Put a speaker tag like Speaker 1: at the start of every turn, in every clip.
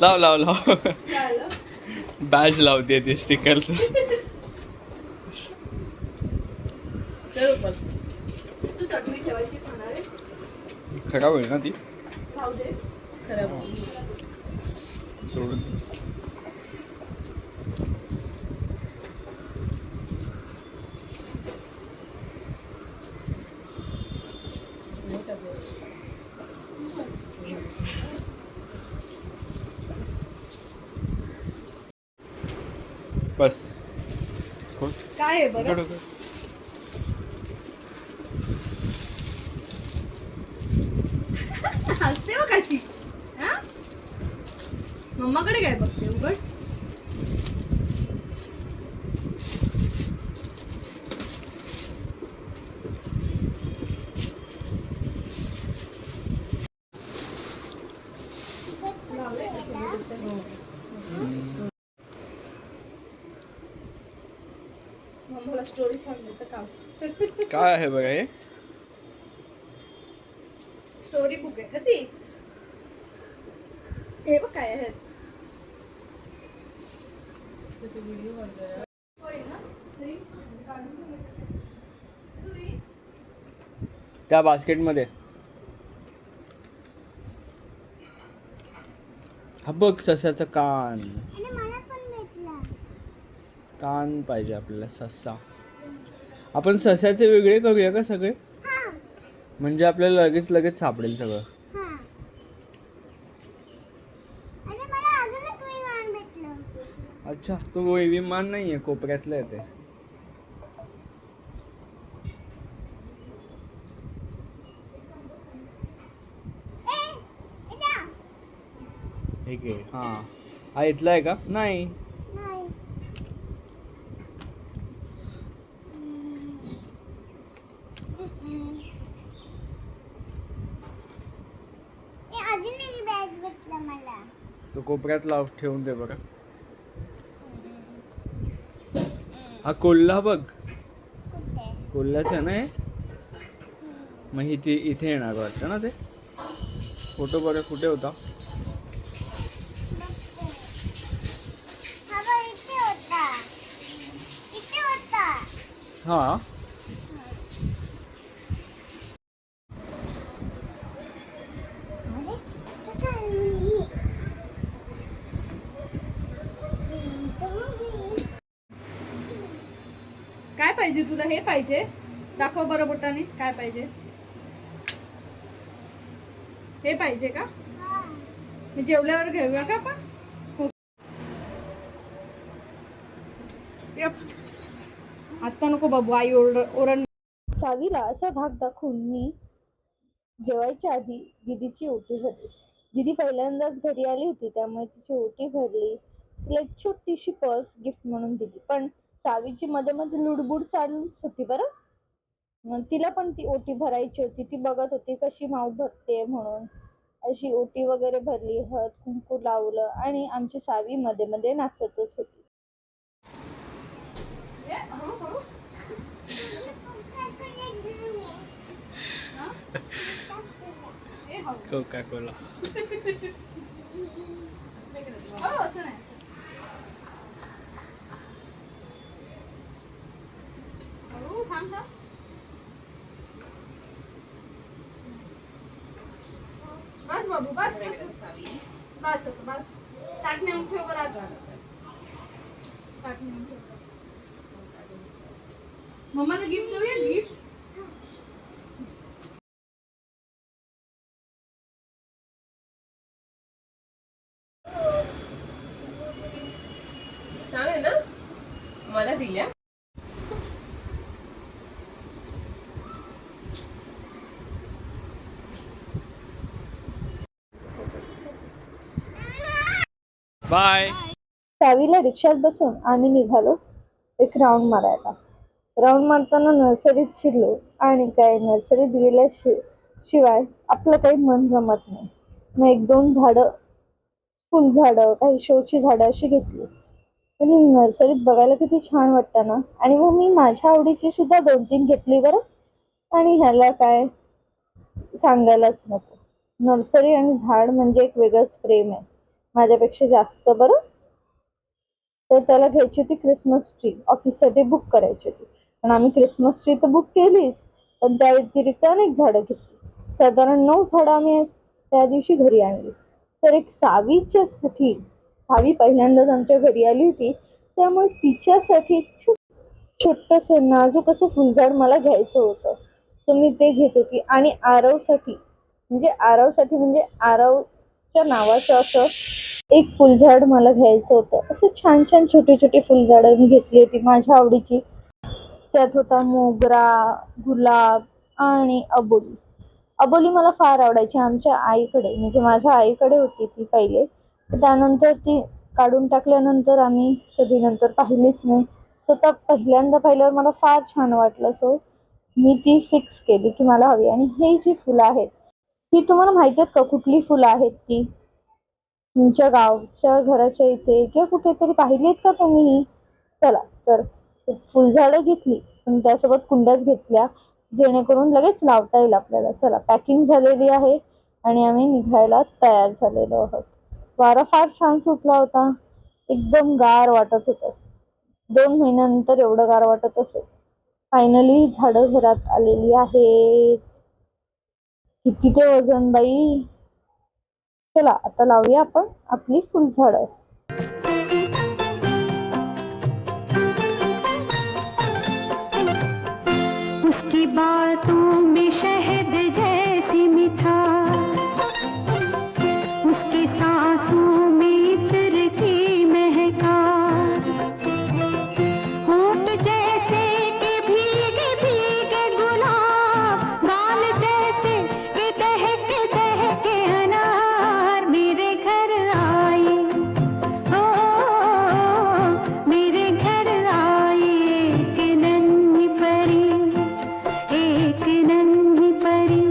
Speaker 1: लाव लाव लाव बॅज लावते ते स्टिकरचं. खराब होईल ना ती सोडून. बस
Speaker 2: काय आहे बरं? हसते बघ कशी. मम्माकडे काय बघते उघड. मम्माला स्टोरी सांगायचं काम.
Speaker 1: काय आहे बघा हे?
Speaker 2: स्टोरी बुक आहे का ती? हे बघ काय आहे.
Speaker 1: त्या बास्केटमध्ये हा बघ ससाचं कान. कान पाहिजे आपल्याला ससा. आपण ससाचे वेगळे करूया का सगळे? म्हणजे आपल्याला लगेच सापडेल सगळं. अच्छा तो विमान नाहीये, कोपऱ्यातलं आहे ते. ठीक आहे. हा इथला आहे का? नाही. तो कोपऱ्यात लाव ठेवून दे बरं. हा कोल्हा बघ, कोल्ह्याच आहे ना हे. मग इथे येणार वाटतं ना ते. फोटो बघा कुठे होता. हा
Speaker 2: काय पाहिजे तुला? हे पाहिजे? दाखव बरं बोटाने. काय पाहिजे? हे पाहिजे का? मी जेवल्यावर घेऊया का आपण? आता नको बाबू, आई ओरड. सावीला असा धाक दाखवून मी जेवायच्या आधी दीदीची ओटी भरली. दीदी पहिल्यांदाच घरी आली होती, त्यामुळे तिची ओटी भरली. तिला एक छोटीशी पर्स गिफ्ट म्हणून दिली. पण सावीची मध्ये मध्ये लुडबुड चालूच होती बरं. मग तिला पण ती ओटी भरायची होती. ती बघत होती कशी माऊ भरते म्हणून. अशी ओटी वगैरे भरली, हळद कुंकू लावलं आणि आमची सावी मध्ये मध्ये नाचतच होती.
Speaker 1: Coca Cola.
Speaker 2: बस बाबू बस बस बस. ताट नेऊन ठेव बरं आता. ताट नेऊन ठेव. मम्माला गिफ्ट देऊया. गिफ्ट
Speaker 3: छान आहे ना. मला दिल्या.
Speaker 1: बाय.
Speaker 2: सावीला रिक्षात बसून आम्ही निघालो एक राऊंड मारायला. राऊंड मारताना नर्सरीत शिरलो आणि काय नर्सरीत गेल्याशिवाय आपलं काही मन रमत नाही. मग एक दोन झाडं, फुल झाडं, काही शोची झाडं अशी घेतली. आणि नर्सरीत बघायला किती छान वाटतं ना. आणि मग मी माझ्या आवडीची सुद्धा 2-3 घेतली बरं. आणि ह्याला काय सांगायलाच नको. नर्सरी आणि झाड म्हणजे एक वेगळंच प्रेम आहे, माझ्यापेक्षा जास्त. बरं, तर त्याला घ्यायची होती क्रिसमस ट्री, ऑफिससाठी बुक करायची होती. पण आम्ही क्रिसमस ट्री तर बुक केलीच, पण त्या व्यतिरिक्त अनेक झाडं घेतली. साधारण 9 झाडं आम्ही त्या दिवशी घरी आणली. तर एक सावी पहिल्यांदाच आमच्या घरी आली होती, त्यामुळे तिच्यासाठी एक छोटस नाजूक असं फुलझाड मला घ्यायचं होतं. सो मी ते घेत होती. आणि आरवसाठी म्हणजे आरवच्या नावाचं असं एक फुलझाड मला घ्यायचं होतं. असं छान छान छोटी छोटी फुलझाडं मी घेतली होती माझ्या आवडीची. त्यात होता मोगरा, गुलाब आणि अबोली. अबोली मला फार आवडायची. आमच्या आईकडे, म्हणजे माझ्या आईकडे होती ती पहिले, त्यानंतर ती काढून टाकल्यानंतर आम्ही कधी नंतर पाहिलीच नाही. स्वतः पहिल्यांदा पाहिल्यावर मला फार छान वाटलं. सो मी ती फिक्स केली की मला हवी. आणि ही जी फुलं आहेत, ही तुम्हाला माहिती आहेत का कुठली फुलं आहेत ती? तुमच्या गावच्या घराच्या इथे किंवा कुठेतरी पाहिलीत का तुम्ही ही? चला तर फुलझाडं घेतली, पण त्यासोबत कुंड्याच घेतल्या, जेणेकरून लगेच लावता येईल आपल्याला. चला, पॅकिंग झालेली आहे आणि आम्ही निघायला तयार झालेलो आहोत. वारा फार छान सुटला होता, एकदम गार वाटत होतं. 2 महिन्यानंतर एवढं गार वाटत असेल. फायनली झाडं घरात आलेली आहेत. किती ते वजन बाई! चला आता लावूया आपण आपली फुलझाडं.
Speaker 4: उसकी बातों में शहद जैसी मिठास, उसकी सांसों में इत्र की महकास, होंठ जैसे कि भीगे भीगे गुलाब, गाल जैसे कि दहके अनार मेरे घर आई। ओ मेरे घर आई एक नन्ही परी, एक नन्ही परी।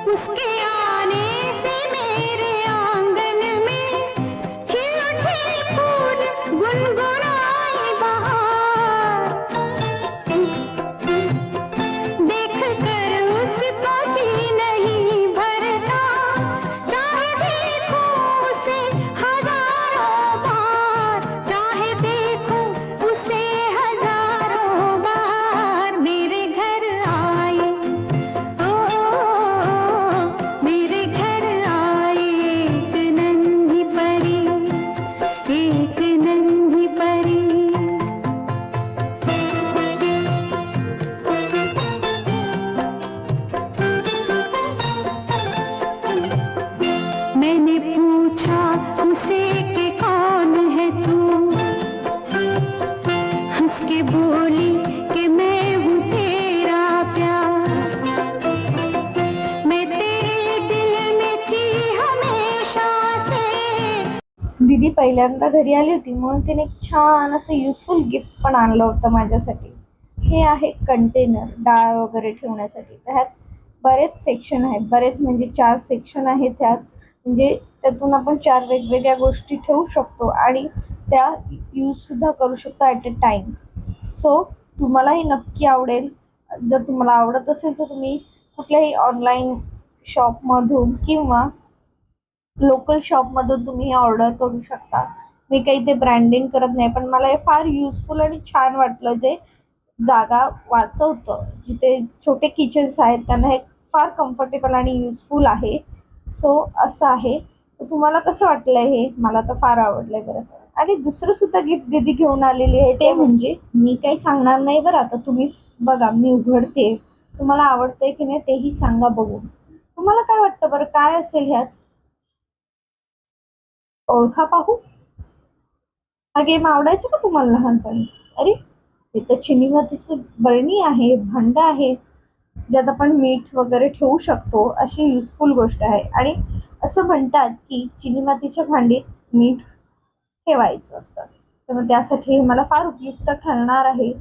Speaker 4: उसके आने से मेरे आंगन में खिल उठे फूल, गुनगुनाई बहार। देख कर उसको जी नहीं भरता, चाहे देखूं उसे हजारों बार, चाहे देखूं उसे हजारों बार। मेरे घर आई, ओ मेरे घर आई एक नन्ही परी, एक नन्ही परी। मैंने पूछा उसे कि कौन है तू, हंस के बोली कि मैं हूँ तेरा प्यार। मैं तेरे दिल में थी हमेशा से।
Speaker 2: दीदी पहिल्यांदा घरी आली होती, म्हणून तिने एक छान असं युजफुल गिफ्ट पण आणलं होतं माझ्यासाठी. हे आहे कंटेनर, डाळ वगैरे ठेवण्यासाठी. त्यात बरेच सेक्शन आहेत, बरेच म्हणजे 4 सेक्शन आहेत त्यात. म्हणजे त्यातून आपण 4 वेगवेगळ्या गोष्टी ठेवू शकतो आणि त्या यूजसुद्धा करू शकतो ॲट अ टाईम. सो तुम्हालाही नक्की आवडेल. जर तुम्हाला आवडत असेल तर तुम्ही कुठल्याही ऑनलाईन शॉपमधून किंवा लोकल शॉपमधून तुम्ही हे ऑर्डर करू शकता. मी काही ते ब्रँडिंग करत नाही, पण मला हे फार युजफुल आणि छान वाटलं, जे जागा वाचवतं. जिथे छोटे किचन्स आहेत त्यांना हे फार कम्फर्टेबल आणि युजफुल आहे. सो असं आहे. तर तुम्हाला कसं वाटलं हे? मला तर फार आवडलंय बरं. आणि दुसरं सुद्धा गिफ्ट दीदी घेऊन आलेली आहे, ते म्हणजे मी काही सांगणार नाही बरं. आता तुम्हीच बघा, मी उघडते, तुम्हाला आवडतंय की नाही तेही सांगा बघून. तुम्हाला काय वाटतं बरं, काय असेल ह्यात? ओळखा पाहू. हा गेम आवडायचा का तुम्हाला लहानपणी? अरे, हे तर चिनी मातीचं बरणी आहे, भांडं आहे, ज्यात आपण मीठ वगैरे ठेवू शकतो. अशी युजफुल गोष्ट आहे. आणि असं म्हणतात की चिनी मातीच्या भांडीत मीठ ठेवायचं असतं, तर मग त्यासाठी हे मला फार उपयुक्त ठरणार आहे.